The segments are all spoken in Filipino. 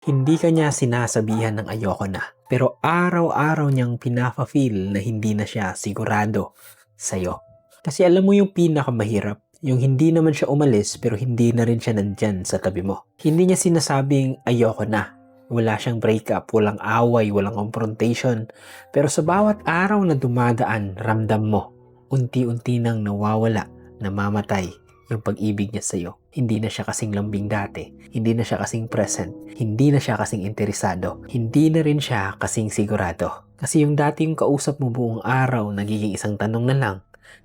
Hindi ka niya sinasabihan ng ayoko na, pero araw-araw niyang pinapa-feel na hindi na siya sigurado sa'yo. Kasi alam mo yung pinakamahirap, yung hindi naman siya umalis pero hindi na rin siya nandyan sa tabi mo. Hindi niya sinasabing ayoko na. Wala siyang breakup, walang away, walang confrontation. Pero sa bawat araw na dumadaan, ramdam mo, unti-unti nang nawawala, namamatay yung pag-ibig niya sa'yo. Hindi na siya kasing lambing dati. Hindi na siya kasing present. Hindi na siya kasing interesado. Hindi na rin siya kasing sigurado. Kasi yung dating kausap mo buong araw, nagiging isang tanong na lang.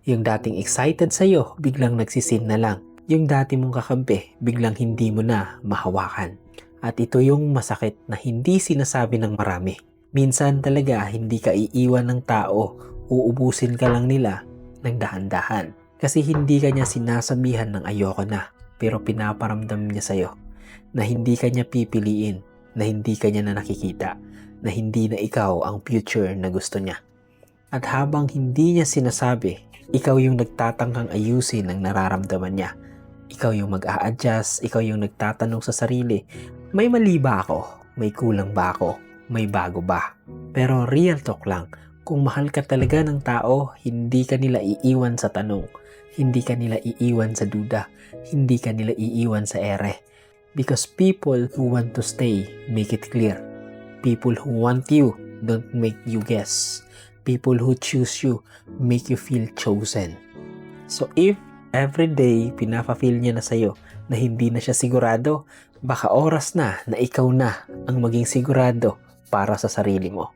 Yung dating excited sa'yo, biglang nagsisin na lang. Yung dati mong kakampi, biglang hindi mo na mahawakan. At ito yung masakit na hindi sinasabi ng marami. Minsan talaga hindi ka iiwan ng tao, uubusin ka lang nila ng dahan-dahan. Kasi hindi ka niya sinasabihan ng ayoko na, pero pinaparamdam niya sa'yo na hindi ka niya pipiliin, na hindi ka niya na nakikita, na hindi na ikaw ang future na gusto niya. At habang hindi niya sinasabi, ikaw yung nagtatangkang ayusin ang nararamdaman niya. Ikaw yung mag-a-adjust, ikaw yung nagtatanong sa sarili, may mali ba ako? May kulang ba ako? May bago ba? Pero real talk lang, kung mahal ka talaga ng tao, hindi ka nila iiwan sa tanong, hindi ka nila iiwan sa duda, hindi ka nila iiwan sa ere. Because people who want to stay, make it clear. People who want you, don't make you guess. People who choose you, make you feel chosen. So if every day pinapa-feel niya na sa'yo na hindi na siya sigurado, baka oras na ikaw na ang maging sigurado para sa sarili mo.